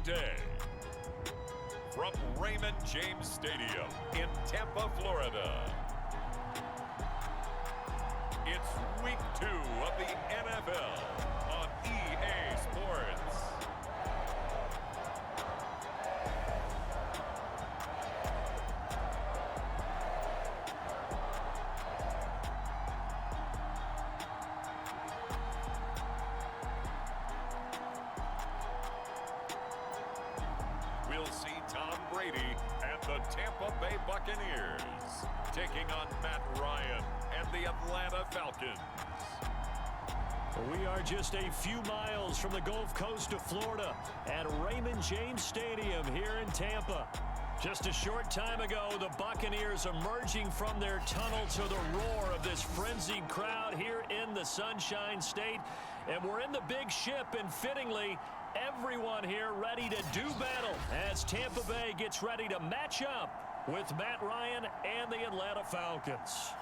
day. From Raymond James Stadium in Tampa, Florida, it's week 2 of the NFL on EA Sports. We'll see Tom Brady and the Tampa Bay Buccaneers taking on Matt Ryan and the Atlanta Falcons. We are just a few miles from the Gulf Coast of Florida at Raymond James Stadium here in Tampa. Just a short time ago, the Buccaneers emerging from their tunnel to the roar of this frenzied crowd here in the Sunshine State. And we're in the big ship, and fittingly, everyone here ready to do battle as Tampa Bay gets ready to match up with Matt Ryan and the Atlanta Falcons.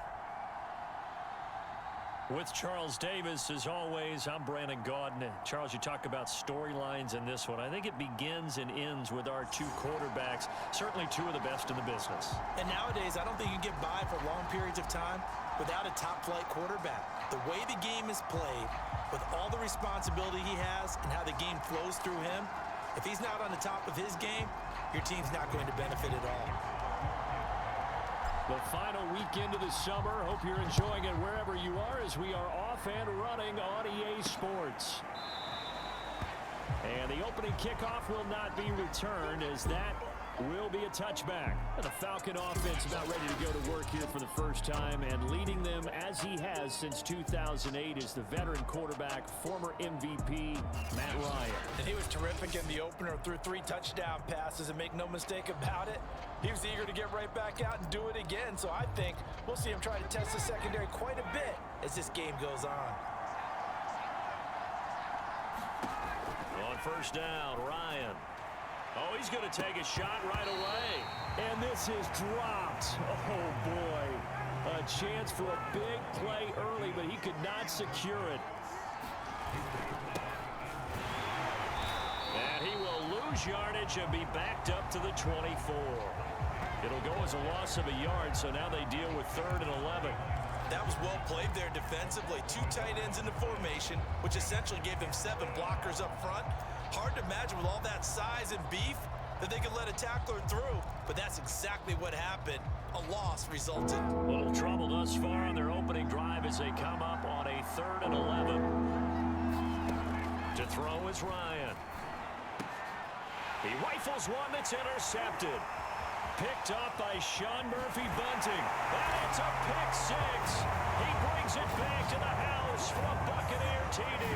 With Charles Davis, as always, I'm Brandon Gaudin. Charles, you talk about storylines in this one. I think it begins and ends with our two quarterbacks, certainly two of the best in the business. And nowadays, I don't think you can get by for long periods of time without a top-flight quarterback. The way the game is played, with all the responsibility he has and how the game flows through him, if he's not on the top of his game, your team's not going to benefit at all. The final weekend of the summer. Hope you're enjoying it wherever you are as we are off and running on EA Sports. And the opening kickoff will not be returned as that will be a touchback. And the Falcon offense about ready to go to work here for the first time, and leading them as he has since 2008 is the veteran quarterback, former MVP, Matt Ryan. And he was terrific in the opener, threw 3 touchdown passes, and make no mistake about it, he was eager to get right back out and do it again. So I think we'll see him try to test the secondary quite a bit as this game goes on. On first down, Ryan. Oh, he's going to take a shot right away. And this is dropped. Oh, boy. A chance for a big play early, but he could not secure it. And he will lose yardage and be backed up to the 24. It'll go as a loss of a yard, so now they deal with 3rd and 11. That was well played there defensively. 2 tight ends in the formation, which essentially gave them 7 blockers up front. Hard to imagine with all that size and beef that they could let a tackler through, but that's exactly what happened. A loss resulted. A little trouble thus far on their opening drive as they come up on a 3rd and 11. To throw is Ryan. He rifles one that's intercepted. Picked up by Sean Murphy-Bunting. And it's a pick 6. He brings it back to the house for a Buccaneer TD.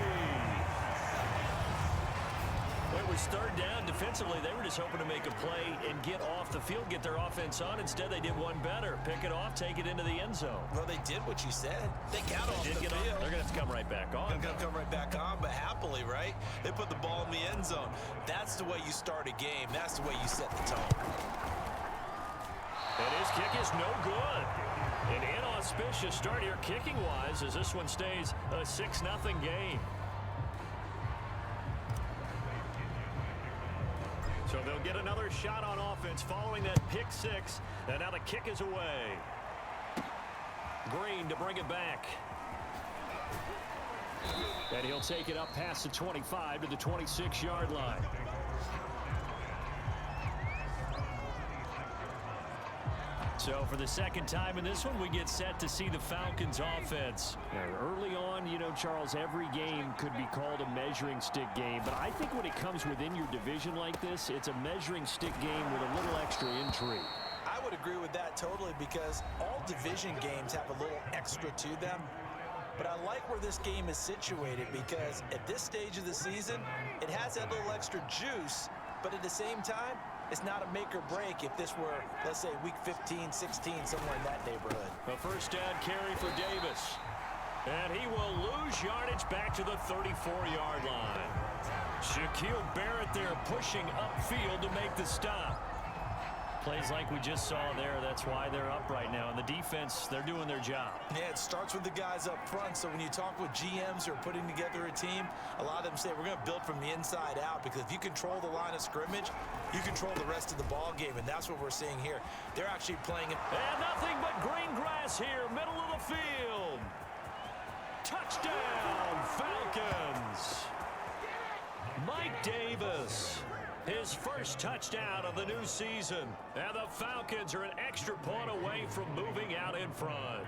It was 3rd down. Defensively, they were just hoping to make a play and get off the field, get their offense on. Instead, they did one better. Pick it off, take it into the end zone. Well, they did what you said. They got off the field. They're going to have to come right back on. They're going to come right back on, but happily, right? They put the ball in the end zone. That's the way you start a game. That's the way you set the tone. And his kick is no good. An inauspicious start here kicking-wise as this one stays a 6-0 game. So they'll get another shot on offense following that pick 6. And now the kick is away. Green to bring it back. And he'll take it up past the 25 to the 26-yard line. So for the second time in this one, we get set to see the Falcons offense. And early on, you know, Charles, every game could be called a measuring stick game. But I think when it comes within your division like this, it's a measuring stick game with a little extra intrigue. I would agree with that totally, because all division games have a little extra to them. But I like where this game is situated because at this stage of the season, it has that little extra juice. But at the same time, it's not a make or break if this were, let's say, week 15, 16, somewhere in that neighborhood. A first down carry for Davis. And he will lose yardage back to the 34-yard line. Shaquille Barrett there pushing upfield to make the stop. Plays like we just saw there, that's why they're up right now. And the defense, they're doing their job. Yeah, it starts with the guys up front. So when you talk with GMs who are putting together a team, a lot of them say we're going to build from the inside out, because if you control the line of scrimmage, you control the rest of the ball game, and that's what we're seeing here. They're actually playing it. And nothing but green grass here, middle of the field. Touchdown, Falcons. Mike Davis, his first touchdown of the new season. And the Falcons are an extra point away from moving out in front.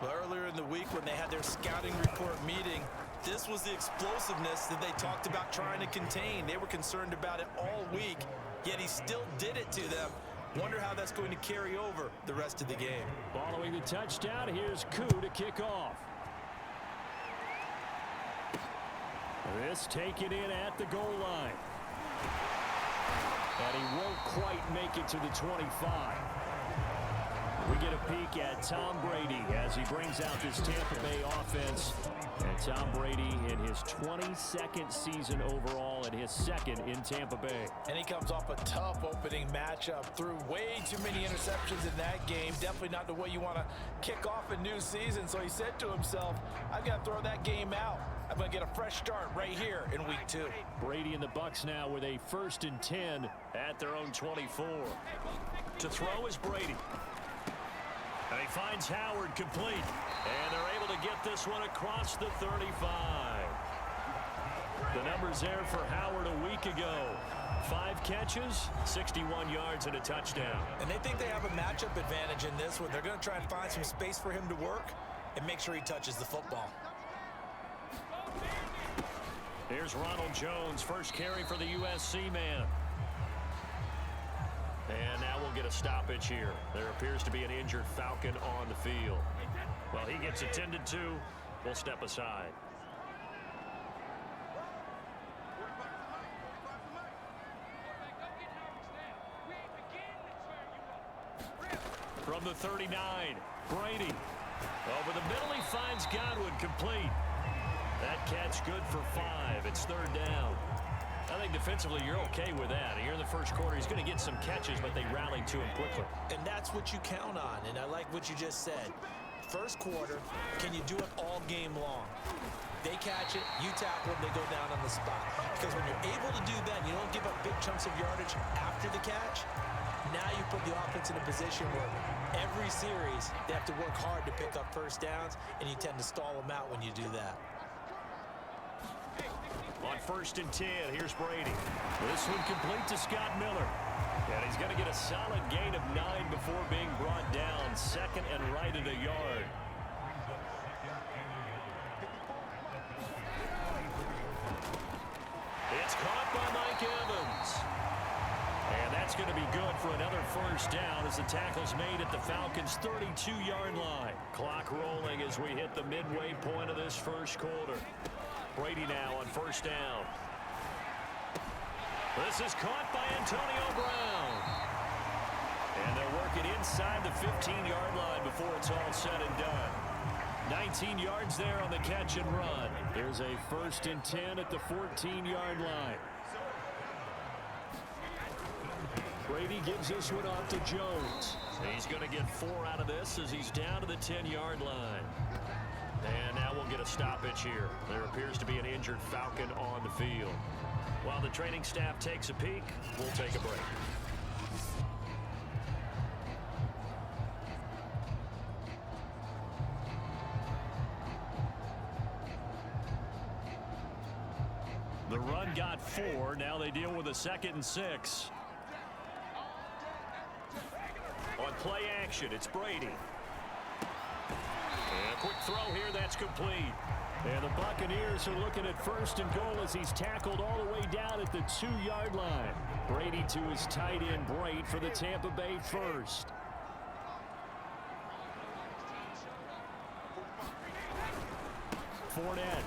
Well, earlier in the week when they had their scouting report meeting, this was the explosiveness that they talked about trying to contain. They were concerned about it all week, yet he still did it to them. Wonder how that's going to carry over the rest of the game. Following the touchdown, here's Koo to kick off. This taken in at the goal line. And he won't quite make it to the 25. We get a peek at Tom Brady as he brings out this Tampa Bay offense. And Tom Brady in his 22nd season overall and his second in Tampa Bay. And he comes off a tough opening matchup. Threw way too many interceptions in that game. Definitely not the way you want to kick off a new season. So he said to himself, I've got to throw that game out. I'm going to get a fresh start right here in week 2. Brady and the Bucs now with a 1st and 10 at their own 24. To throw is Brady. And he finds Howard complete. And they're able to get this one across the 35. The numbers there for Howard a week ago. 5 catches, 61 yards, and a touchdown. And they think they have a matchup advantage in this one. They're going to try and find some space for him to work and make sure he touches the football. Here's Ronald Jones, first carry for the USC man. And now we'll get a stoppage here. There appears to be an injured Falcon on the field. Well, he gets attended to. We'll step aside. From the 39, Brady. Over the middle, he finds Godwin complete. That catch good for 5. It's 3rd down. I think defensively you're okay with that. Here in the first quarter, he's going to get some catches, but they rallied to him quickly. And that's what you count on, and I like what you just said. First quarter, can you do it all game long? They catch it, you tackle them, they go down on the spot. Because when you're able to do that, you don't give up big chunks of yardage after the catch. Now you put the offense in a position where every series they have to work hard to pick up first downs, and you tend to stall them out when you do that. On 1st and 10, here's Brady. This one complete to Scott Miller. And he's going to get a solid gain of 9 before being brought down. 2nd and right at a yard. It's caught by Mike Evans. And that's going to be good for another first down as the tackle's made at the Falcons' 32-yard line. Clock rolling as we hit the midway point of this first quarter. Brady now on 1st down. This is caught by Antonio Brown. And they'll work it inside the 15-yard line before it's all said and done. 19 yards there on the catch and run. There's a 1st and 10 at the 14-yard line. Brady gives this one off to Jones. He's going to get 4 out of this as he's down to the 10-yard line. And now we'll get a stoppage here. There appears to be an injured Falcon on the field. While the training staff takes a peek, we'll take a break. The run got 4. Now they deal with a 2nd and 6. On play action, it's Brady. And a quick throw here, that's complete. And the Buccaneers are looking at 1st and goal as he's tackled all the way down at the 2-yard line. Brady to his tight end, Braid, for the Tampa Bay first. Fournette.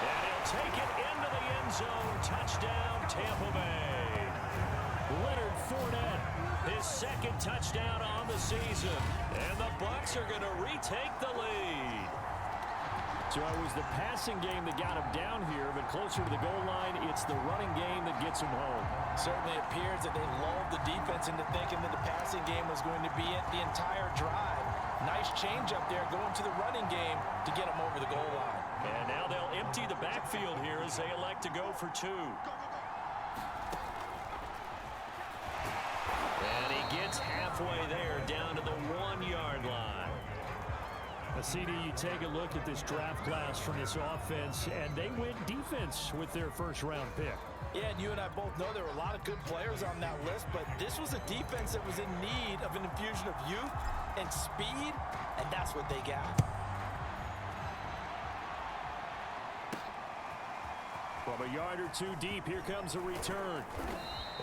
And he'll take it into the end zone. Touchdown, Tampa Bay. Leonard Fournette, his 2nd touchdown on the season. And the Bucs are going to retake the lead. So it was the passing game that got him down here, but closer to the goal line, it's the running game that gets him home. Certainly appears that they lulled the defense into thinking that the passing game was going to be it the entire drive. Nice change up there going to the running game to get him over the goal line. And now they'll empty the backfield here as they elect to go for two. And he gets halfway there down to the 1-yard line. CD, you take a look at this draft class from this offense, and they went defense with their first-round pick. Yeah, and you and I both know there were a lot of good players on that list, but this was a defense that was in need of an infusion of youth and speed, and that's what they got. From a yard or two deep, here comes a return.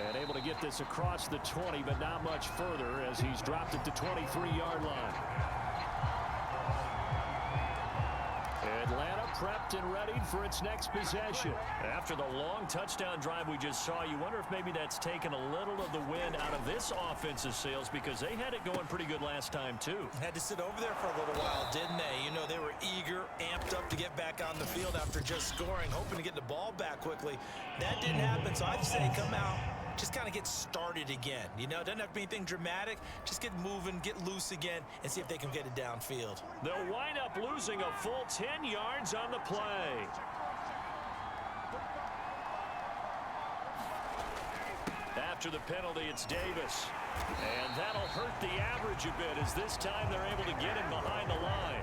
And able to get this across the 20, but not much further as he's dropped it to 23-yard line. Atlanta prepped and ready for its next possession. After the long touchdown drive we just saw, you wonder if maybe that's taken a little of the wind out of this offensive sails, because they had it going pretty good last time too. Had to sit over there for a little while, didn't they? You know, they were eager, amped up to get back on the field after just scoring, hoping to get the ball back quickly. That didn't happen, so I'd say come out, just kind of get started again. You know, it doesn't have to be anything dramatic. Just get moving, get loose again, and see if they can get it downfield. They'll wind up losing a full 10 yards on the play. After the penalty, it's Davis. And that'll hurt the average a bit, as this time they're able to get him behind the line.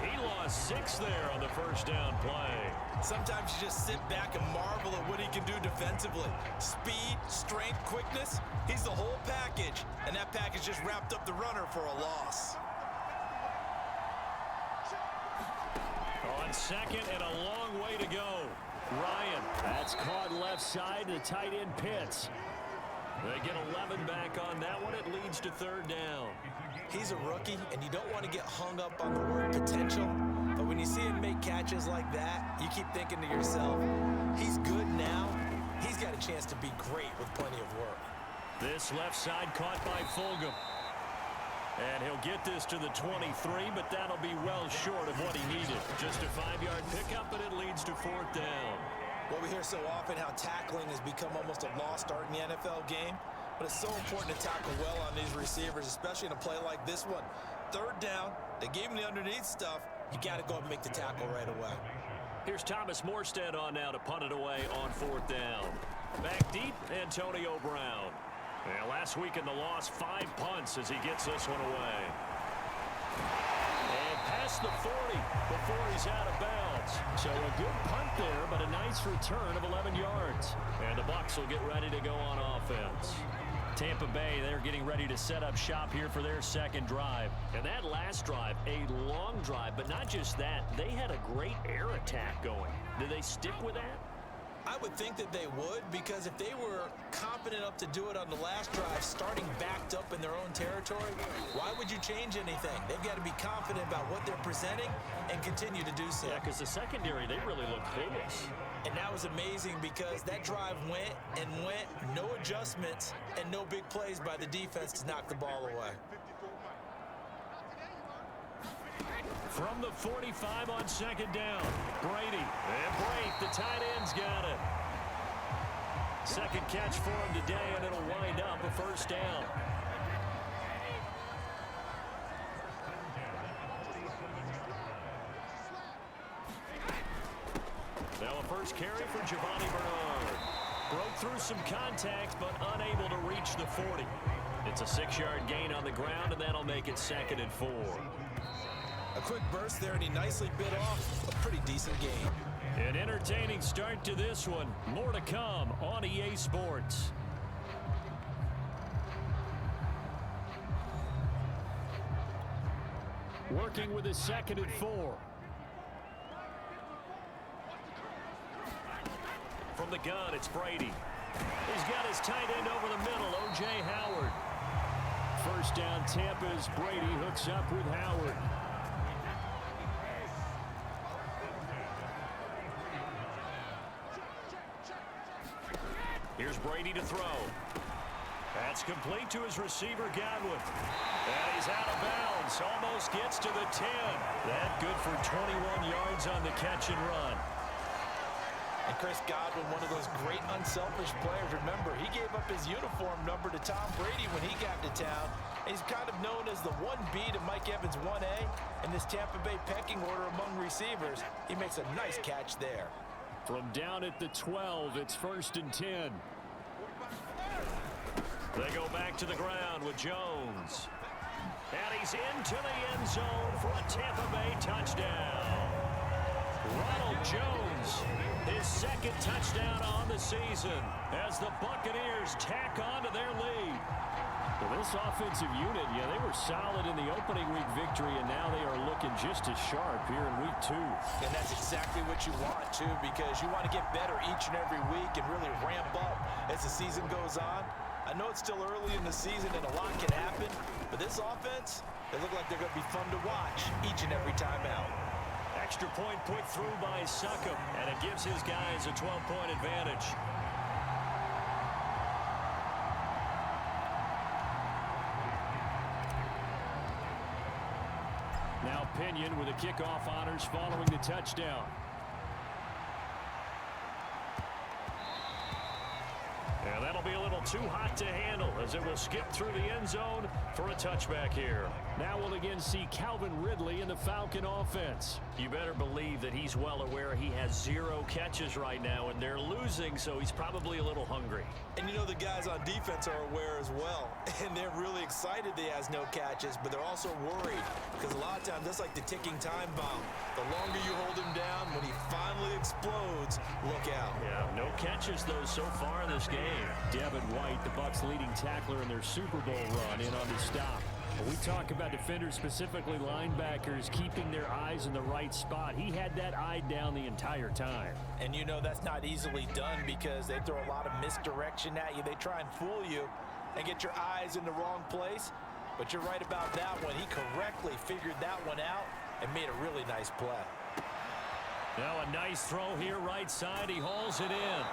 He lost 6 there on the first down play. Sometimes you just sit back and marvel at what he can do defensively. Speed, strength, quickness, he's the whole package. And that package just wrapped up the runner for a loss. On second and a long way to go. Ryan, that's caught left side, the tight end Pitts. They get 11 back on that one. It leads to third down. He's a rookie, and you don't want to get hung up on the word potential. But when you see him make catches like that, you keep thinking to yourself, he's good now. He's got a chance to be great with plenty of work. This left side caught by Fulgham. And he'll get this to the 23, but that'll be well short of what he needed. Just a 5-yard pickup, but it leads to fourth down. Well, we hear so often how tackling has become almost a lost art in the NFL game. But it's so important to tackle well on these receivers, especially in a play like this one. Third down, they gave him the underneath stuff. You got to go up and make the tackle right away. Here's Thomas Morstead on now to punt it away on fourth down. Back deep, Antonio Brown. And last week in the loss, 5 punts as he gets this one away. And past the 40 before he's out of bounds. So a good punt there, but a nice return of 11 yards. And the Bucs will get ready to go on offense. Tampa Bay, they're getting ready to set up shop here for their second drive. And that last drive, a long drive, but not just that, they had a great air attack going. Did they stick with that? I would think that they would, because if they were confident enough to do it on the last drive, starting backed up in their own territory, why would you change anything? They've got to be confident about what they're presenting and continue to do so. Yeah, because the secondary, they really looked clueless. And that was amazing because that drive went and went, no adjustments and no big plays by the defense to knock the ball away. From the 45 on second down, Brady. And Brate, the tight end's got it. Second catch for him today, and it'll wind up a first down. Now a first carry for Giovanni Bernard. Broke through some contact, but unable to reach the 40. It's a 6-yard gain on the ground, and that'll make it 2nd and 4. A quick burst there, and he nicely bit off a pretty decent game. An entertaining start to this one. More to come on EA Sports. Working with his 2nd and 4. From the gun, it's Brady. He's got his tight end over the middle, O.J. Howard. First down, Tampa's Brady hooks up with Howard. Here's Brady to throw. That's complete to his receiver, Godwin. And he's out of bounds. Almost gets to the 10. That good for 21 yards on the catch and run. And Chris Godwin, one of those great unselfish players. Remember, he gave up his uniform number to Tom Brady when he got to town. And he's kind of known as the 1B to Mike Evans' 1A in this Tampa Bay pecking order among receivers. He makes a nice catch there. From down at the 12, it's 1st and 10. They go back to the ground with Jones. And he's into the end zone for a Tampa Bay touchdown. Ronald Jones, his 2nd touchdown on the season as the Buccaneers tack on to their lead. Well, this offensive unit, yeah, they were solid in the opening week victory, and now they are looking just as sharp here in week 2. And that's exactly what you want, too, because you want to get better each and every week and really ramp up as the season goes on. I know it's still early in the season and a lot can happen, but this offense, they look like they're going to be fun to watch each and every time out. Extra point put through by Succop, and it gives his guys a 12-point advantage. Now Pinion with the kickoff honors following the touchdown. And that'll be a little too hot to handle as it will skip through the end zone for a touchback here. Now we'll again see Calvin Ridley in the Falcon offense. You better believe that he's well aware he has 0 catches right now, and they're losing, so he's probably a little hungry. And you know the guys on defense are aware as well, and they're really excited that he has no catches, but they're also worried because a lot of times that's like the ticking time bomb. The longer you hold him down, when he finally explodes, look out. Yeah, no catches, though, so far in this game. Devin White, the Bucs' leading tackler in their Super Bowl run, in on the stop. When we talk about defenders, specifically linebackers, keeping their eyes in the right spot, he had that eye down the entire time. And you know that's not easily done because they throw a lot of misdirection at you. They try and fool you and get your eyes in the wrong place. But you're right about that one. He correctly figured that one out and made a really nice play. Now a nice throw here right side. He hauls it in.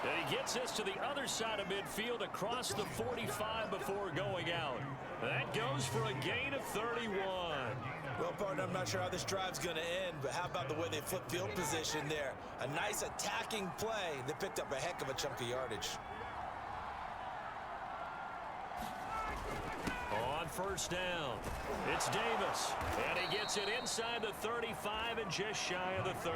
And he gets this to the other side of midfield across the 45 before going out. That goes for a gain of 31. Well, partner, I'm not sure how this drive's going to end, but how about the way they flip field position there? A nice attacking play that picked up a heck of a chunk of yardage. On 1st down, it's Davis, and he gets it inside the 35 and just shy of the 30.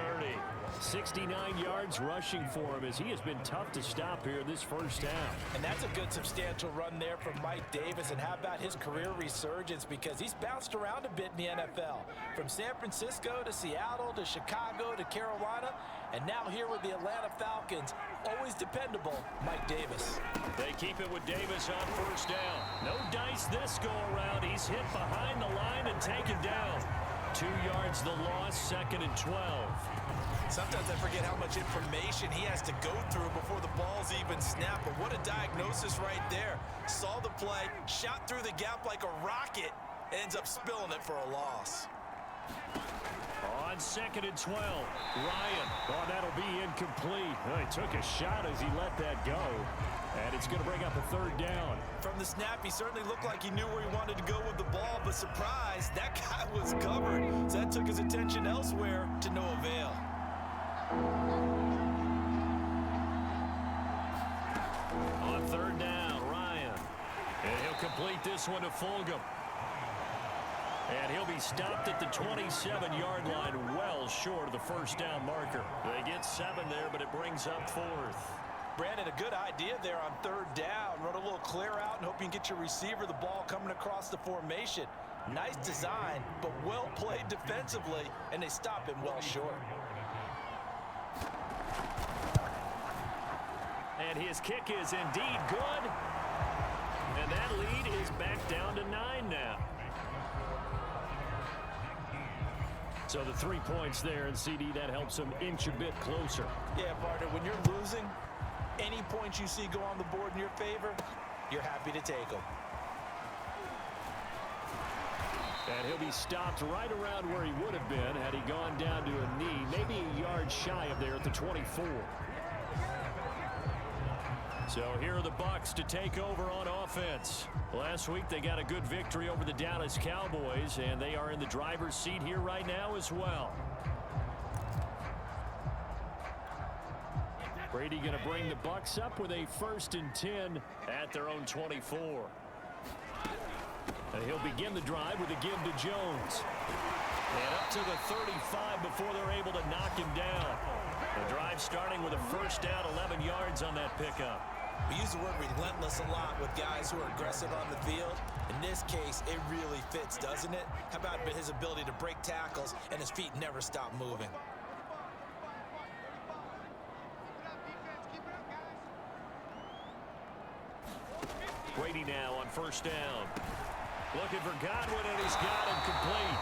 69 yards rushing for him as he has been tough to stop here this first half. And that's a good substantial run there from Mike Davis. And how about his career resurgence, because he's bounced around a bit in the NFL. From San Francisco to Seattle to Chicago to Carolina, and now here with the Atlanta Falcons. Always dependable, Mike Davis. They keep it with Davis on 1st down. No dice this go-around. He's hit behind the line and taken down. 2 yards the loss, 2nd and 12. Sometimes I forget how much information he has to go through before the ball's even snapped. But what a diagnosis right there. Saw the play, shot through the gap like a rocket, ends up spilling it for a loss. On 2nd and 12, Ryan. Oh, that'll be incomplete. Oh, he took a shot as he let that go. And it's going to bring up a 3rd down. From the snap, he certainly looked like he knew where he wanted to go with the ball, but surprise, that guy was covered. So that took his attention elsewhere to no avail. On 3rd down, Ryan. And he'll complete this one to Fulgham. And he'll be stopped at the 27-yard line, well short of the 1st down marker. They get 7 there, but it brings up 4th. Brandon, a good idea there on 3rd down. Run a little clear out and hope you can get your receiver the ball coming across the formation. Nice design, but well played defensively, and they stop him well short. And his kick is indeed good. And that lead is back down to 9 now. So the 3 points there, and CD, that helps him inch a bit closer. Yeah, partner, when you're losing, any points you see go on the board in your favor, you're happy to take them. And he'll be stopped right around where he would have been had he gone down to a knee, maybe a yard shy of there at the 24. So here are the Bucs to take over on offense. Last week they got a good victory over the Dallas Cowboys, and they are in the driver's seat here right now as well. Brady going to bring the Bucs up with a 1st and 10 at their own 24. And he'll begin the drive with a give to Jones. And up to the 35 before they're able to knock him down. The drive starting with a 1st down, 11 yards on that pickup. We use the word relentless a lot with guys who are aggressive on the field. In this case, it really fits, doesn't it? How about his ability to break tackles and his feet never stop moving? Brady now on 1st down. Looking for Godwin, and he's got him complete.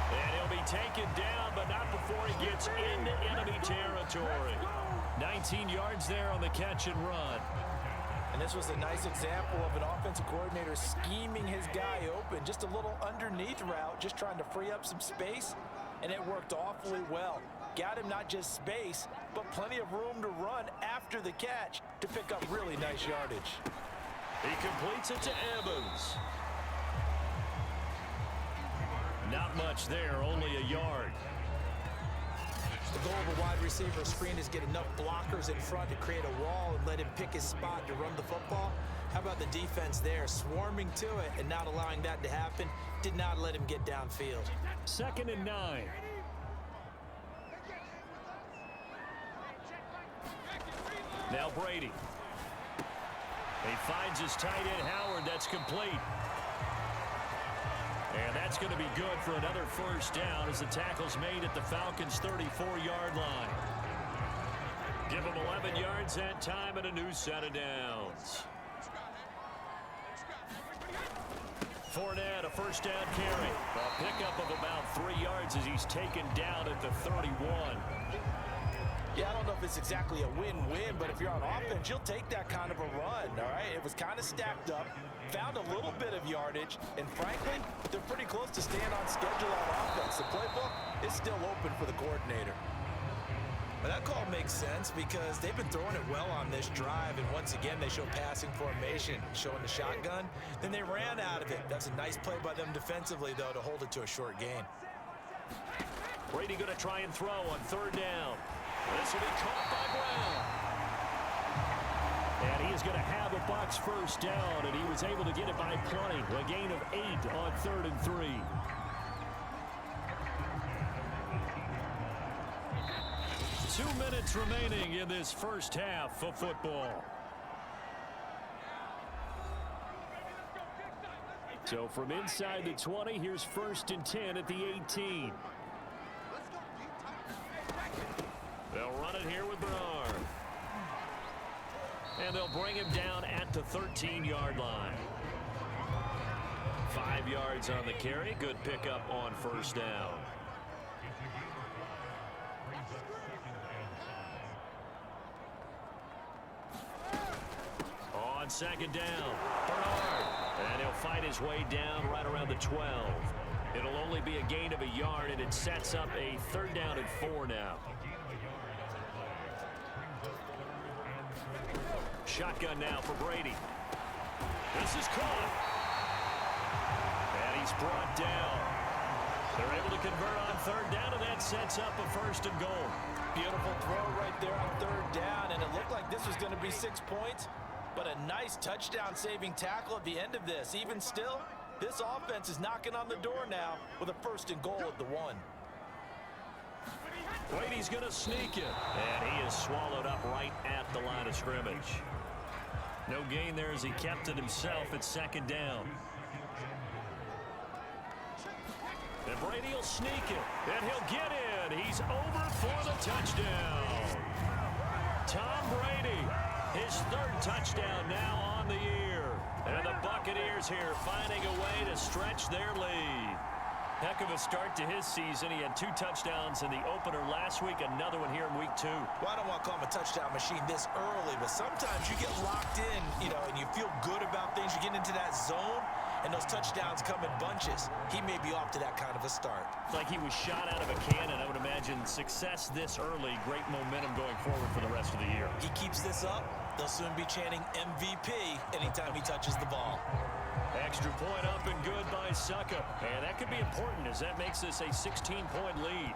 And he'll be taken down, but not before he gets into enemy territory. 19 yards there on the catch and run. And this was a nice example of an offensive coordinator scheming his guy open. Just a little underneath route, just trying to free up some space, and it worked awfully well. Got him not just space, but plenty of room to run after the catch to pick up really nice yardage. He completes it to Evans. Not much there, only a yard. The goal of a wide receiver screen is get enough blockers in front to create a wall and let him pick his spot to run the football. How about the defense there, swarming to it and not allowing that to happen? Did not let him get downfield. 2nd and 9. Now Brady. He finds his tight end Howard. That's complete. And that's going to be good for another 1st down as the tackle's made at the Falcons' 34-yard line. Give them 11 yards that time and a new set of downs. Fournette, a 1st down carry. A pickup of about 3 yards as he's taken down at the 31. Yeah, I don't know if it's exactly a win-win, but if you're on offense, you'll take that kind of a run, all right? It was kind of stacked up, found a little bit of yardage, and frankly, they're pretty close to staying on schedule on offense. The playbook is still open for the coordinator. But that call makes sense because they've been throwing it well on this drive, and once again, they show passing formation, showing the shotgun. Then they ran out of it. That's a nice play by them defensively, though, to hold it to a short gain. Brady going to try and throw on 3rd down. This will be caught by Brown. And he is going to have a Bucs 1st down, and he was able to get it by plenty. A gain of 8 on 3rd and 3. Two minutes remaining in this 1st half of football. So from inside the 20, here's 1st and 10 at the 18. They'll run it here with Bernard. And they'll bring him down at the 13-yard line. 5 yards on the carry. Good pickup on 1st down. On 2nd down, Bernard. And he'll fight his way down right around the 12. It'll only be a gain of a yard, and it sets up a 3rd down and 4 now. Shotgun now for Brady. This is caught. And he's brought down. They're able to convert on 3rd down, and that sets up a 1st and goal. Beautiful throw right there on 3rd down, and it looked like this was going to be 6 points, but a nice touchdown-saving tackle at the end of this. Even still, this offense is knocking on the door now with a 1st and goal at the 1. Brady's going to sneak it, and he is swallowed up right at the line of scrimmage. No gain there as he kept it himself at 2nd down. And Brady will sneak it, and he'll get in. He's over for the touchdown. Tom Brady, his 3rd touchdown now on the year. And the Buccaneers here finding a way to stretch their lead. Heck of a start to his season. He had 2 touchdowns in the opener last week, another one here in week 2. Well, I don't want to call him a touchdown machine this early, but sometimes you get locked in, and you feel good about things. You get into that zone, and those touchdowns come in bunches. He may be off to that kind of a start. It's like he was shot out of a cannon. I would imagine success this early, great momentum going forward for the rest of the year. He keeps this up, they'll soon be chanting MVP anytime he touches the ball. Extra point up and good by Succa. And that could be important as that makes this a 16-point lead.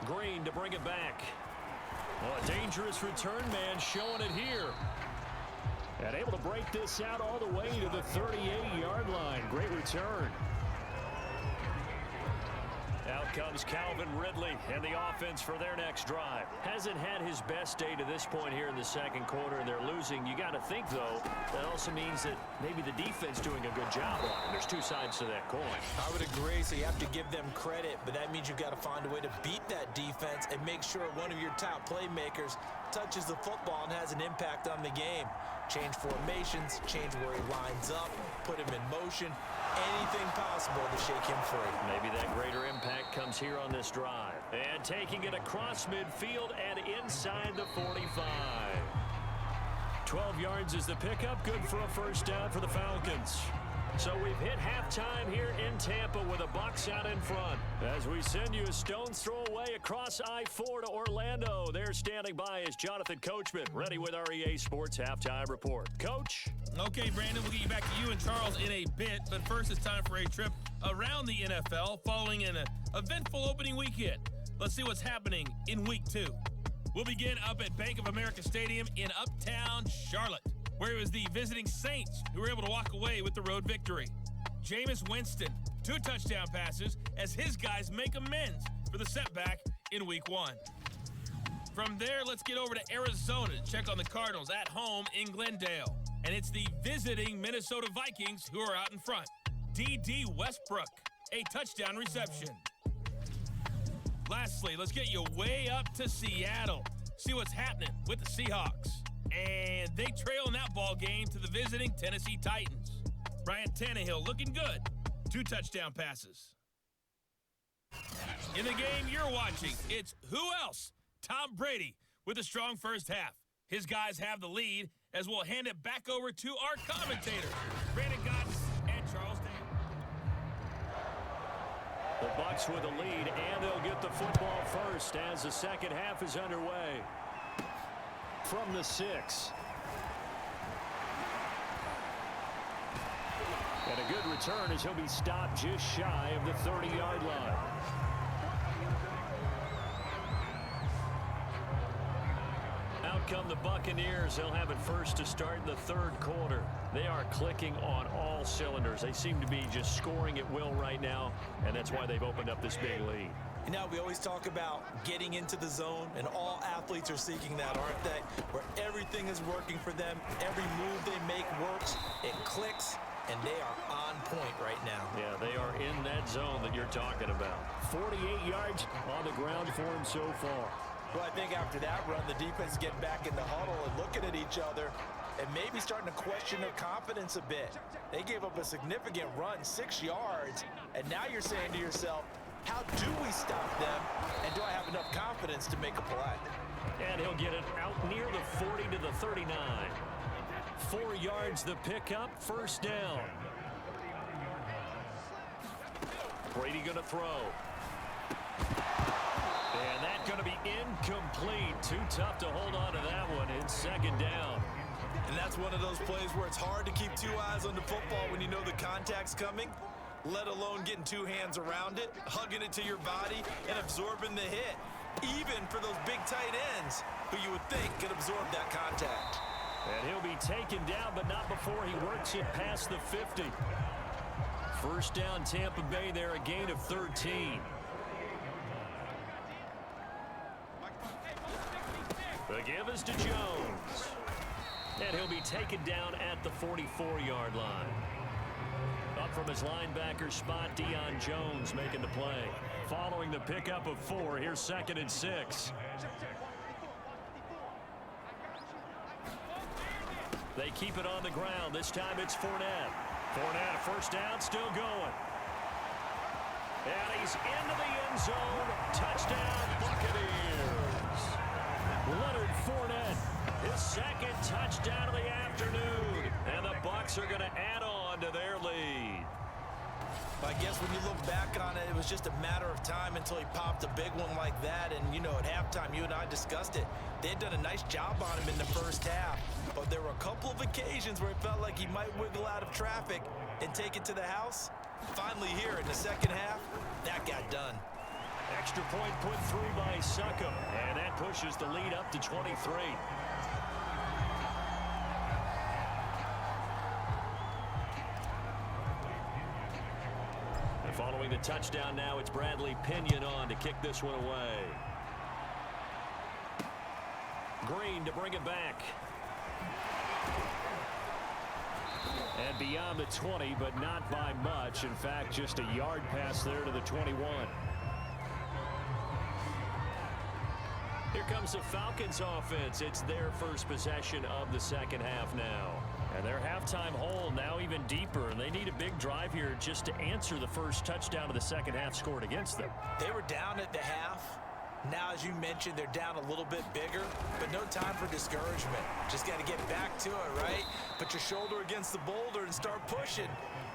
Green to bring it back. Well, a dangerous return man showing it here. And able to break this out all the way to the 38-yard line. Great return. Out comes Calvin Ridley and the offense for their next drive. Hasn't had his best day to this point here in the second quarter, and they're losing. You got to think, though, that also means that maybe the defense doing a good job on it. There's two sides to that coin. I would agree, so you have to give them credit, but that means you've got to find a way to beat that defense and make sure one of your top playmakers touches the football and has an impact on the game. Change formations, change where he lines up, put him in motion, anything possible to shake him free. Maybe that greater impact comes here on this drive. And taking it across midfield and inside the 45. 12 yards is the pickup, good for a first down for the Falcons. So we've hit halftime here in Tampa with a Bucs out in front. As we send you a stone's throw away across I-4 to Orlando. There standing by is Jonathan Coachman, ready with our EA Sports Halftime Report. Coach? Okay, Brandon, we'll get you back to you and Charles in a bit, but first it's time for a trip around the NFL following an eventful opening weekend. Let's see what's happening in Week 2. We'll begin up at Bank of America Stadium in Uptown Charlotte, where it was the visiting Saints who were able to walk away with the road victory. Jameis Winston, 2 touchdown passes as his guys make amends for the setback in Week 1. From there, let's get over to Arizona to check on the Cardinals at home in Glendale. And it's the visiting Minnesota Vikings who are out in front. D.D. Westbrook, a touchdown reception. Lastly, let's get you way up to Seattle. See what's happening with the Seahawks. And they trail in that ball game to the visiting Tennessee Titans. Ryan Tannehill looking good. 2 touchdown passes. In the game you're watching, it's who else? Tom Brady with a strong first half. His guys have the lead as we'll hand it back over to our commentators, Brandon Gotts and Charles Day. The Bucs with a lead, and they'll get the football first as the second half is underway. From the 6. And a good return as he'll be stopped just shy of the 30-yard line. Out come the Buccaneers. They'll have it first to start in the third quarter. They are clicking on all cylinders. They seem to be just scoring at will right now, and that's why they've opened up this big lead. You know, we always talk about getting into the zone, and all athletes are seeking that, aren't they? Where everything is working for them, every move they make works, it clicks, and they are on point right now. Yeah, they are in that zone that you're talking about. 48 yards on the ground for him so far. Well, I think after that run, the defense is getting back in the huddle and looking at each other and maybe starting to question their confidence a bit. They gave up a significant run, 6 yards, and now you're saying to yourself, how do we stop them, and do I have enough confidence to make a play? And he'll get it out near the 40 to the 39. 4 yards the pickup, first down. Brady going to throw. And that's going to be incomplete. Too tough to hold on to that one. It's second down. And that's one of those plays where it's hard to keep 2 eyes on the football when you know the contact's coming, let alone getting 2 hands around it, hugging it to your body, and absorbing the hit. Even for those big tight ends who you would think could absorb that contact. And he'll be taken down, but not before he works it past the 50. First down, Tampa Bay there, a gain of 13. The give is to Jones. And he'll be taken down at the 44-yard line. Up from his linebacker spot, Deion Jones making the play. Following the pickup of 4, here's 2nd and 6. They keep it on the ground. This time it's Fournette. Fournette, a first down, still going. And he's into the end zone. Touchdown, Buccaneers. Leonard Fournette, his 2nd touchdown of the afternoon. And the Bucs are going to add on to their lead. I guess when you look back on it, it was just a matter of time until he popped a big one like that. And, you know, at halftime, you and I discussed it. They had done a nice job on him in the first half. But there were a couple of occasions where it felt like he might wiggle out of traffic and take it to the house. Finally here in the second half, that got done. Extra point put through by Suckham. And that pushes the lead up to 23. Following the touchdown now, it's Bradley Pinion on to kick this one away. Green to bring it back. And beyond the 20, but not by much. In fact, just a yard pass there to the 21. Here comes the Falcons offense. It's their first possession of the second half now. And their halftime hole now even deeper, and they need a big drive here just to answer the first touchdown of the second half scored against them. They were down at the half. Now, as you mentioned, they're down a little bit bigger, but no time for discouragement. Just got to get back to it, right? Put your shoulder against the boulder and start pushing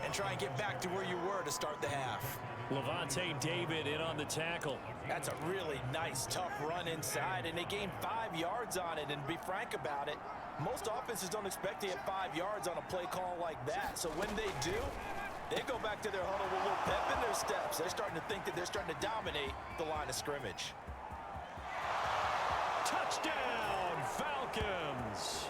and try and get back to where you were to start the half. Levante David in on the tackle. That's a really nice, tough run inside, and they gained 5 yards on it. And to be frank about it, most offenses don't expect to get 5 yards on a play call like that. So when they do, they go back to their huddle with a little pep in their steps. They're starting to think that they're starting to dominate the line of scrimmage. Touchdown, Falcons!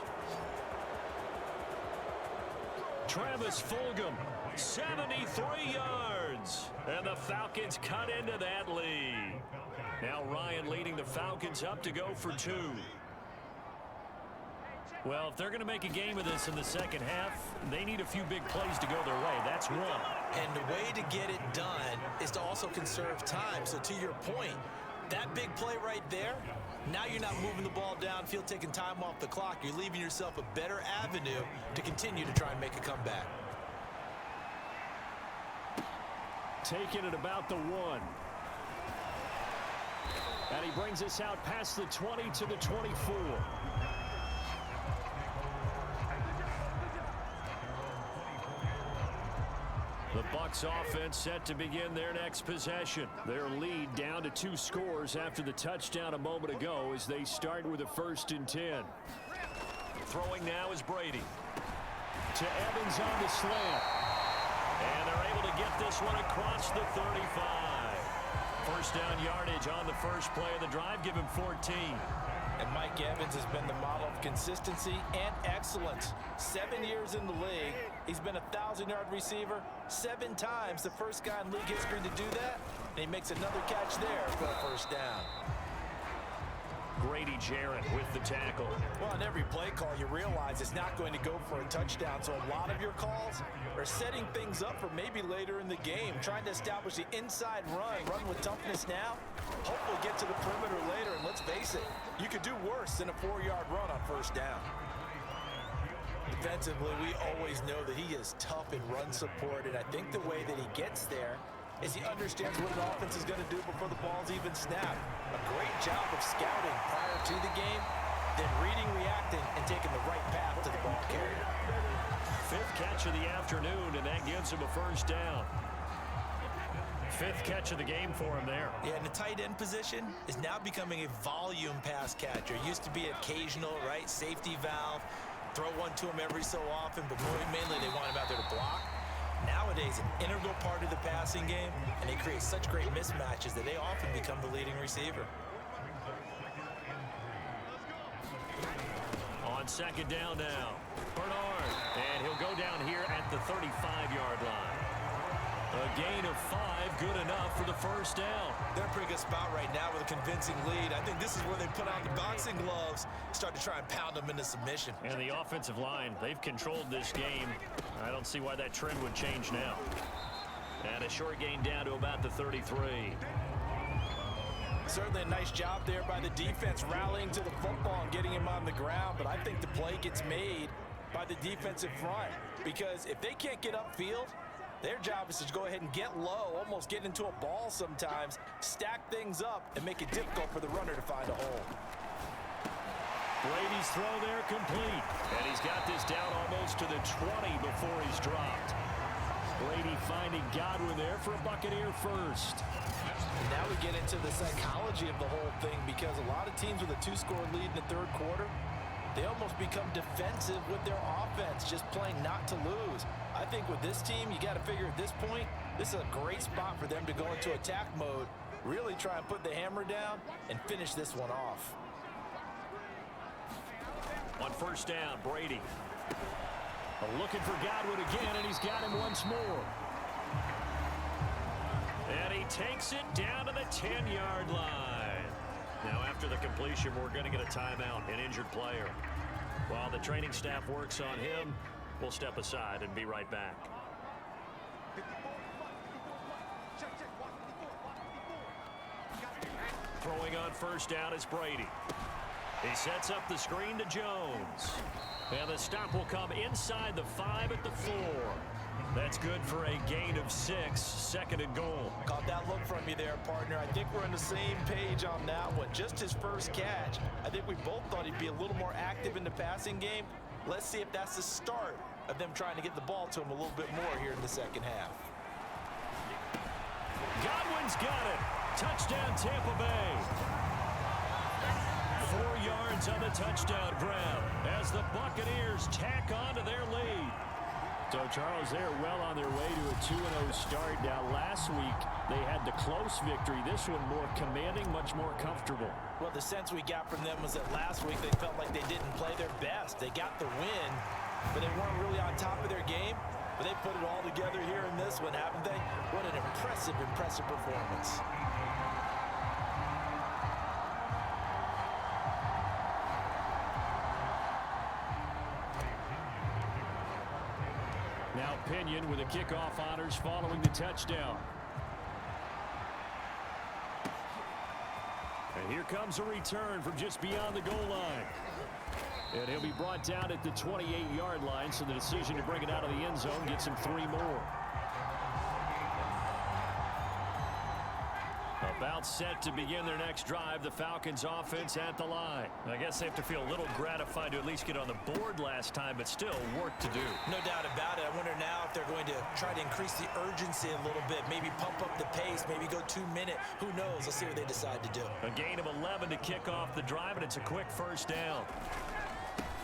Travis Fulgham, 73 yards. And the Falcons cut into that lead. Now Ryan leading the Falcons up to go for 2. Well, if they're going to make a game of this in the second half, they need a few big plays to go their way. That's one. And the way to get it done is to also conserve time. So to your point, that big play right there, now you're not moving the ball downfield, taking time off the clock. You're leaving yourself a better avenue to continue to try and make a comeback. Taking it about the 1. And he brings us out past the 20 to the 24. The Bucs offense set to begin their next possession. Their lead down to 2 scores after the touchdown a moment ago as they start with a 1st and 10. Throwing now is Brady. To Evans on the slant. And they're able to get this one across the 35. First down yardage on the first play of the drive. Give him 14. And Mike Evans has been the model of consistency and excellence. 7 years in the league. He's been a 1,000-yard receiver 7 times. The first guy in league history to do that. And he makes another catch there for a first down. Grady Jarrett with the tackle. Well, on every play call, you realize it's not going to go for a touchdown. So a lot of your calls are setting things up for maybe later in the game, trying to establish the inside run with toughness now, hopefully get to the perimeter later. And let's face it, you could do worse than a 4-yard run on first down. Defensively, we always know that he is tough in run support, and I think the way that he gets there is he understands what an offense is going to do before the ball's even snapped. A great job of scouting prior to the game, then reading, reacting, and taking the right path to the ball carrier. 5th catch of the afternoon, and that gives him a first down. 5th catch of the game for him there. Yeah, and the tight end position is now becoming a volume pass catcher. Used to be occasional, right? Safety valve. Throw one to him every so often, but mainly they want him out there to block. Nowadays, an integral part of the passing game, and they create such great mismatches that they often become the leading receiver. On second down now, Bernard, and he'll go down here at the 35-yard line. A gain of 5, good enough for the first down. They're in a pretty good spot right now with a convincing lead. I think this is where they put on the boxing gloves, start to try and pound them into submission. And the offensive line, they've controlled this game. I don't see why that trend would change now. And a short gain down to about the 33. Certainly a nice job there by the defense, rallying to the football and getting him on the ground. But I think the play gets made by the defensive front, because if they can't get upfield, their job is to go ahead and get low, almost get into a ball sometimes, stack things up, and make it difficult for the runner to find a hole. Brady's throw there complete. And he's got this down almost to the 20 before he's dropped. Brady finding Godwin there for a Buccaneer first. And now we get into the psychology of the whole thing, because a lot of teams with a 2-score lead in the third quarter, they almost become defensive with their offense, just playing not to lose. I think with this team, you got to figure at this point, this is a great spot for them to go into attack mode, really try and put the hammer down and finish this one off. On first down, Brady. Looking for Godwin again, and he's got him once more. And he takes it down to the 10-yard line. Now, after the completion, we're going to get a timeout, an injured player. While the training staff works on him, we'll step aside and be right back. Throwing on first down is Brady. He sets up the screen to Jones. And the stop will come inside the 5 at the 4. That's good for a gain of 6, second and goal. Caught that look from you there, partner. I think we're on the same page on that one. Just his first catch. I think we both thought he'd be a little more active in the passing game. Let's see if that's the start of them trying to get the ball to him a little bit more here in the second half. Godwin's got it. Touchdown, Tampa Bay. 4 yards on the touchdown grab as the Buccaneers tack on to their lead. So, Charles, they're well on their way to a 2-0 start. Now, last week, they had the close victory. This one more commanding, much more comfortable. Well, the sense we got from them was that last week they felt like they didn't play their best. They got the win, but they weren't really on top of their game. But they put it all together here in this one, haven't they? What an impressive, impressive performance. Now Pinion with the kickoff honors following the touchdown. And here comes a return from just beyond the goal line. And he'll be brought down at the 28-yard line, so the decision to bring it out of the end zone gets him 3 more. About set to begin their next drive, the Falcons offense at the line. I guess they have to feel a little gratified to at least get on the board last time, but still work to do. No doubt about it. I wonder now if they're going to try to increase the urgency a little bit, maybe pump up the pace, maybe go 2-minute. Who knows? Let's see what they decide to do. A gain of 11 to kick off the drive, and it's a quick first down.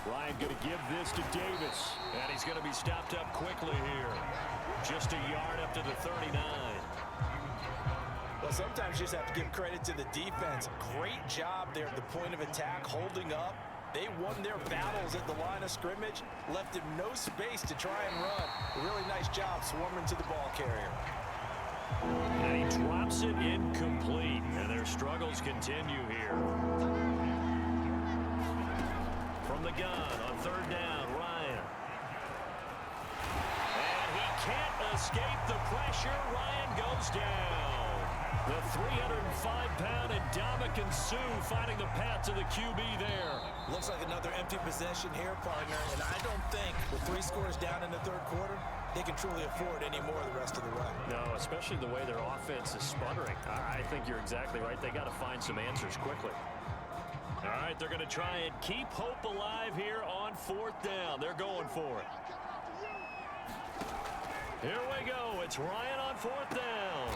Ryan going to give this to Davis, and he's going to be stopped up quickly here. Just a yard up to the 39. Well, sometimes you just have to give credit to the defense. Great job there at the point of attack, holding up. They won their battles at the line of scrimmage, left him no space to try and run. A really nice job swarming to the ball carrier. And he drops it incomplete, and their struggles continue here. From the gun on third down, Ryan. And he can't escape the pressure. Ryan goes down. The 305-pound Ndamukong Suh finding the path to the QB there. Looks like another empty possession here, partner. And I don't think with 3 scores down in the third quarter, they can truly afford any more the rest of the run. No, especially the way their offense is sputtering. I think you're exactly right. They got to find some answers quickly. All right, they're going to try and keep hope alive here on fourth down. They're going for it. Here we go. It's Ryan on fourth down.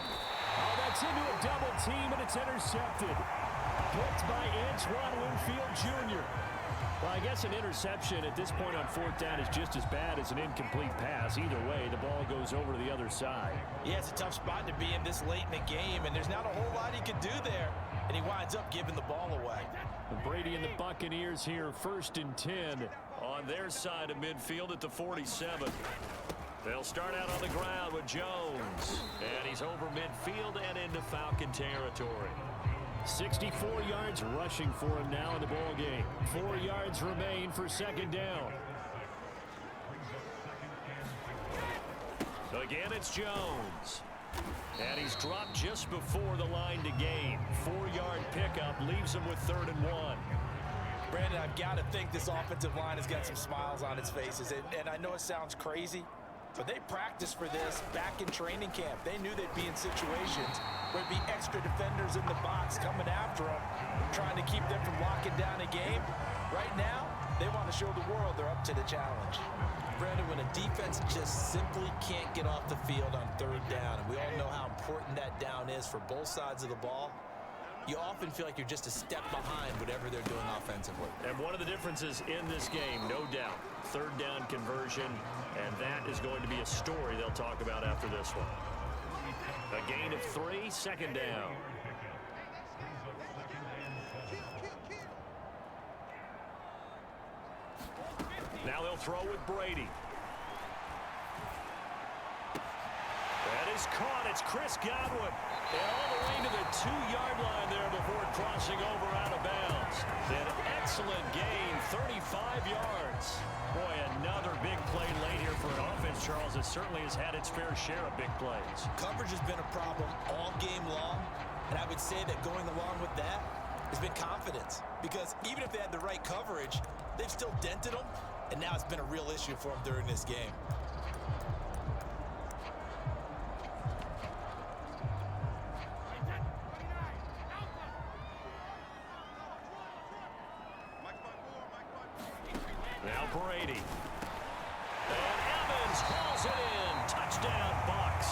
Oh, that's into a double team, and it's intercepted. Picked by Antoine Winfield Jr. Well, I guess an interception at this point on fourth down is just as bad as an incomplete pass. Either way, the ball goes over to the other side. Yeah, it's a tough spot to be in this late in the game, and there's not a whole lot he can do there. And he winds up giving the ball away. Brady and the Buccaneers here, 1st and 10 on their side of midfield at the 47. They'll start out on the ground with Jones. And he's over midfield and into Falcon territory. 64 yards rushing for him now in the ball game. 4 yards remain for second down. Again, it's Jones. And he's dropped just before the line to gain. 4-yard pickup leaves him with 3rd and 1. Brandon, I've got to think this offensive line has got some smiles on its faces. And I know it sounds crazy, but they practiced for this back in training camp. They knew they'd be in situations where there'd be extra defenders in the box coming after them, trying to keep them from locking down a game. Right now, They want to show the world they're up to the challenge. Brandon, when a defense just simply can't get off the field on third down, and we all know how important that down is for both sides of the ball, you often feel like you're just a step behind whatever they're doing offensively. And one of the differences in this game, no doubt, third down conversion, and that is going to be a story they'll talk about after this one. A gain of 3, second down. Now they'll throw with Brady. That is caught. It's Chris Godwin. And all the way to the 2-yard line there before crossing over out of bounds. An excellent gain, 35 yards. Boy, another big play late here for an offense, Charles, that certainly has had its fair share of big plays. Coverage has been a problem all game long, and I would say that going along with that has been confidence. Because even if they had the right coverage, they've still dented them, and now it's been a real issue for them during this game. Now Brady. And Evans hauls it in. Touchdown, Bucs.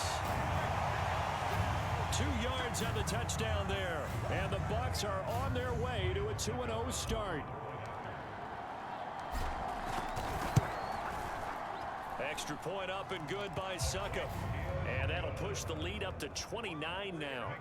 2 yards on the touchdown there. And the Bucs are on their way to a 2-0 start. Extra point up and good by Suckup. And that'll push the lead up to 29 now.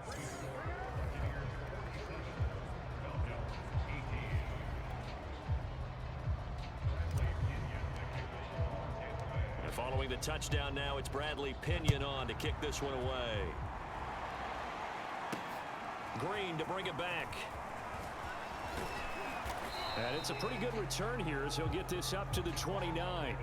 And following the touchdown now, it's Bradley Pinion on to kick this one away. Green to bring it back. And it's a pretty good return here as he'll get this up to the 29.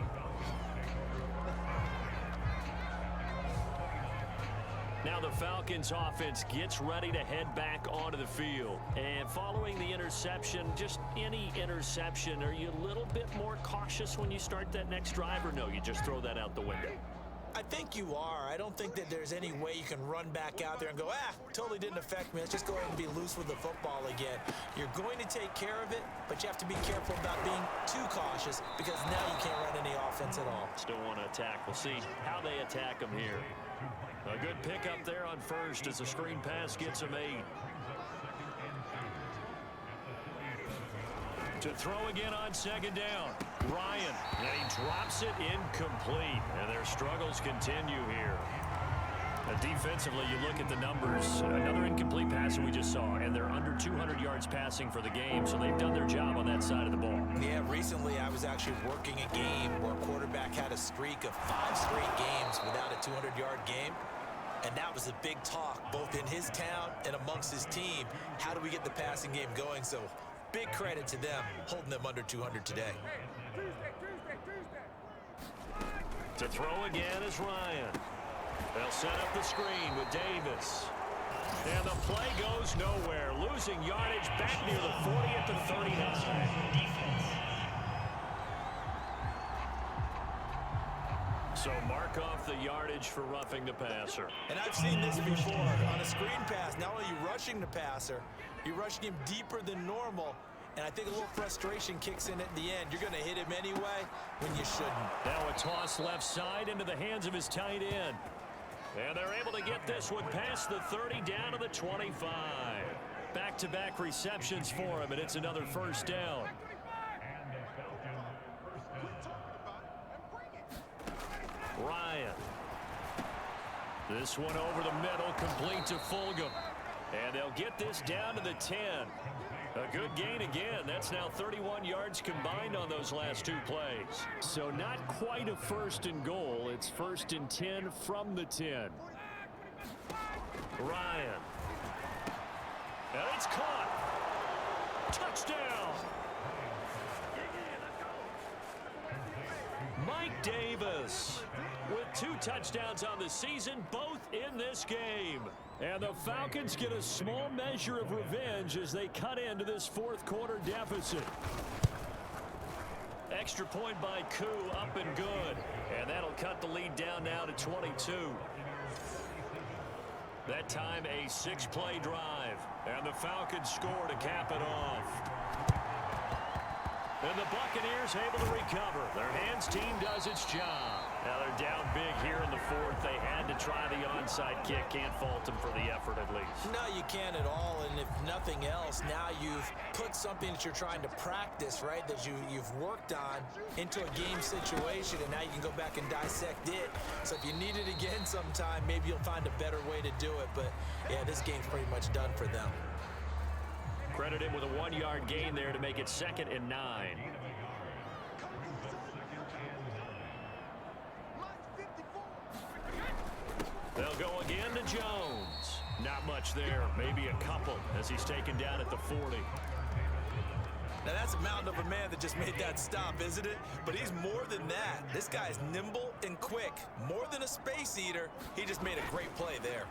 Now the Falcons offense gets ready to head back onto the field. And following the interception, just any interception, are you a little bit more cautious when you start that next drive, or no, you just throw that out the window? I think you are. I don't think that there's any way you can run back out there and go, totally didn't affect me. Let's just go ahead and be loose with the football again. You're going to take care of it, but you have to be careful about being too cautious because now you can't run any offense at all. Still want to attack. We'll see how they attack them here. A good pickup there on first as the screen pass gets a 8. To throw again on second down. Ryan, and he drops it incomplete. And their struggles continue here. Defensively, you look at the numbers. Another incomplete pass that we just saw, and they're under 200 yards passing for the game, so they've done their job on that side of the ball. Yeah, recently I was actually working a game where a quarterback had a streak of 5 straight games without a 200-yard game. And that was a big talk, both in his town and amongst his team. How do we get the passing game going? So big credit to them, holding them under 200 today. To throw again is Ryan. They'll set up the screen with Davis. And the play goes nowhere. Losing yardage back near the 40 at the 39. So mark off the yardage for roughing the passer. And I've seen this before. On a screen pass, not only are you rushing the passer, you're rushing him deeper than normal. And I think a little frustration kicks in at the end. You're going to hit him anyway when you shouldn't. Now a toss left side into the hands of his tight end. And they're able to get this one past the 30 down to the 25. Back-to-back receptions for him, and it's another first down. Ryan. This one over the middle, complete to Fulgham. And they'll get this down to the 10. A good gain again. That's now 31 yards combined on those last 2 plays. So not quite a first and goal. It's first and 10 from the 10. Ryan. And it's caught. Touchdown. Mike Davis with 2 touchdowns on the season, both in this game. And the Falcons get a small measure of revenge as they cut into this 4th quarter deficit. Extra point by Koo, up and good. And that'll cut the lead down now to 22. That time a 6-play drive. And the Falcons score to cap it off. And the Buccaneers able to recover. Their hands team does its job. Now they're down big here in the fourth. They had to try the onside kick. Can't fault them for the effort at least. No, you can't at all. And if nothing else, now you've put something that you're trying to practice, right, that you've worked on into a game situation, and now you can go back and dissect it. So if you need it again sometime, maybe you'll find a better way to do it. But, yeah, this game's pretty much done for them. Credit him with a 1-yard gain there to make it 2nd and 9. They'll go again to Jones. Not much there, maybe a couple as he's taken down at the 40. Now that's a mountain of a man that just made that stop, isn't it? But he's more than that. This guy's nimble and quick. More than a space eater. He just made a great play there.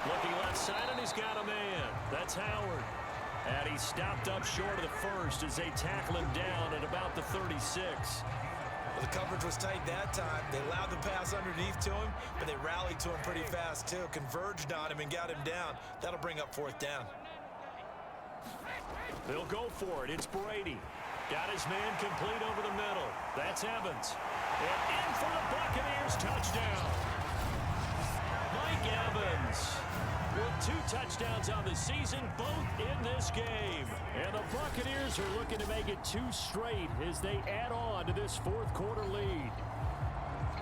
Looking left side, and he's got a man. That's Howard. And he stopped up short of the first as they tackle him down at about the 36. Well, the coverage was tight that time. They allowed the pass underneath to him, but they rallied to him pretty fast, too. Converged on him and got him down. That'll bring up 4th down. They'll go for it. It's Brady. Got his man complete over the middle. That's Evans. And in for the Buccaneers touchdown. Mike Evans with 2 touchdowns on the season, both in this game. And the Buccaneers are looking to make it 2 straight as they add on to this 4th quarter lead.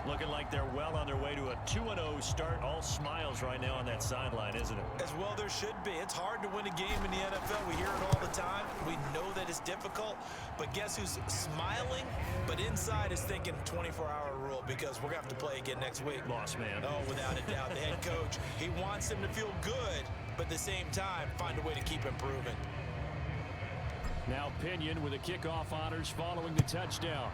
Looking like they're well on their way to a 2-0 start. All smiles right now on that sideline, isn't it? As well there should be. It's hard to win a game in the NFL. We hear it all the time. We know that it's difficult. But guess who's smiling? But inside is thinking 24-hour rule because we're going to have to play again next week. Lost man. Oh, without a doubt. The head coach, he wants them to feel good, but at the same time, find a way to keep improving. Now Pinion with the kickoff honors following the touchdown.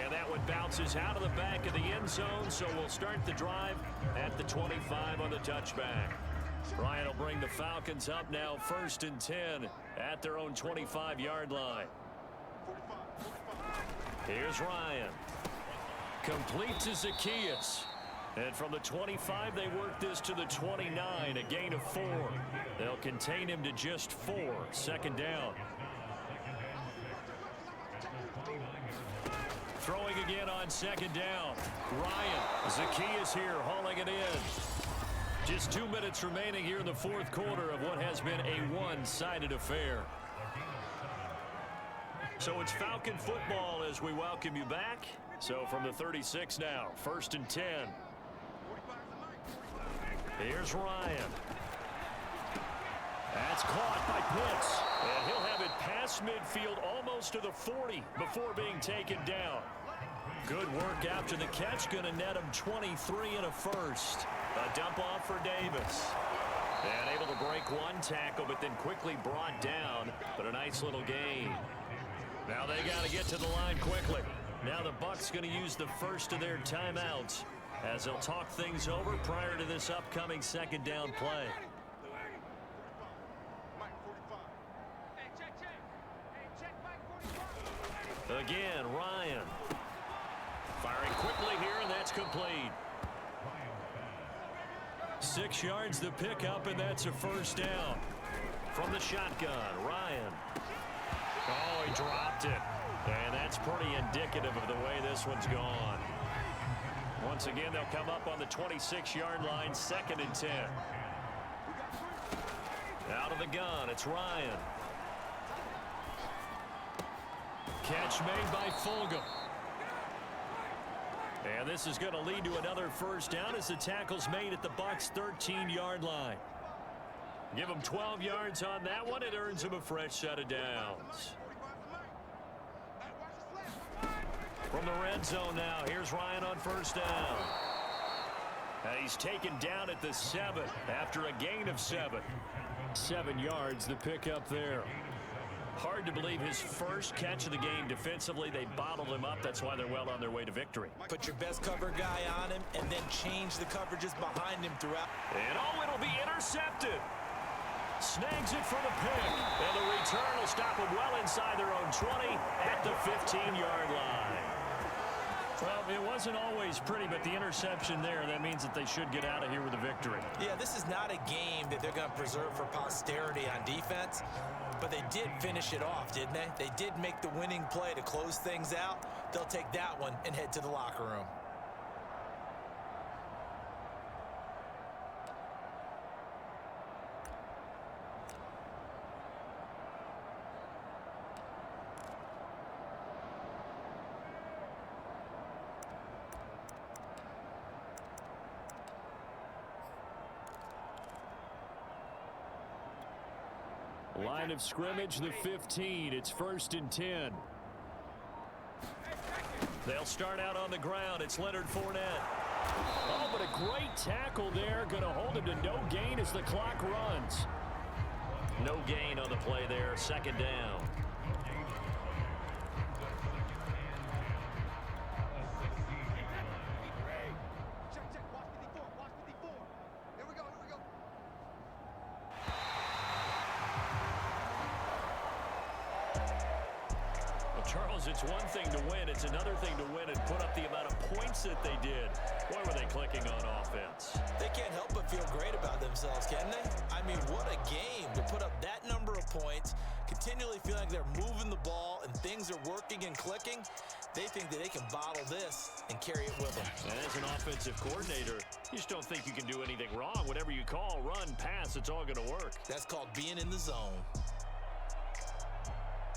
And that one bounces out of the back of the end zone, so we'll start the drive at the 25 on the touchback. Ryan will bring the Falcons up now 1st and 10 at their own 25-yard line. Here's Ryan. Complete to Zacchaeus. And from the 25, they work this to the 29, a gain of 4. They'll contain him to just 4, 2nd down. Throwing again on 2nd down. Ryan. Zacchaeus here hauling it in. Just 2 minutes remaining here in the 4th quarter of what has been a one-sided affair. So it's Falcon football as we welcome you back. So from the 36 now, 1st and 10. Here's Ryan. That's caught by Pitts. And he'll have it past midfield almost to the 40 before being taken down. Good work after the catch. Going to net him 23 and a first. A dump off for Davis. And able to break 1 tackle, but then quickly brought down. But a nice little gain. Now they got to get to the line quickly. Now the Bucs going to use the first of their timeouts as they'll talk things over prior to this upcoming 2nd down play. Again, Ryan. Firing quickly here, and that's complete. 6 yards the pickup, and that's a 1st down. From the shotgun, Ryan. Oh, he dropped it. And that's pretty indicative of the way this one's gone. Once again, they'll come up on the 26-yard line, 2nd and 10. Out of the gun, it's Ryan. Catch made by Fulgham. And this is going to lead to another 1st down as the tackle's made at the Bucs' 13-yard line. Give them 12 yards on that one. It earns them a fresh set of downs. From the red zone now, here's Ryan on 1st down. And he's taken down at the 7 after a gain of 7. 7 yards, the pickup there. Hard to believe his first catch of the game defensively. They bottled him up. That's why they're well on their way to victory. Put your best cover guy on him and then change the coverages behind him throughout. And oh, it'll be intercepted. Snags it for the pick. And the return will stop them well inside their own 20 at the 15-yard line. Well, it wasn't always pretty, but the interception there, that means that they should get out of here with a victory. Yeah, this is not a game that they're going to preserve for posterity on defense, but they did finish it off, didn't they? They did make the winning play to close things out. They'll take that one and head to the locker room. Line of scrimmage, the 15. It's 1st and 10. They'll start out on the ground. It's Leonard Fournette. Oh, but a great tackle there. Going to hold him to no gain as the clock runs. No gain on the play there. 2nd down. Charles, it's one thing to win. It's another thing to win and put up the amount of points that they did. Boy, were they clicking on offense. They can't help but feel great about themselves, can they? I mean, what a game to put up that number of points, continually feel like they're moving the ball and things are working and clicking. They think that they can bottle this and carry it with them. And as an offensive coordinator, you just don't think you can do anything wrong. Whatever you call, run, pass, it's all going to work. That's called being in the zone.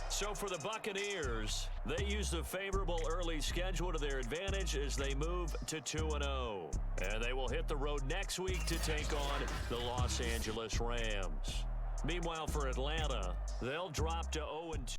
So for the Buccaneers, they use the favorable early schedule to their advantage as they move to 2-0. And they will hit the road next week to take on the Los Angeles Rams. Meanwhile, for Atlanta, they'll drop to 0-2.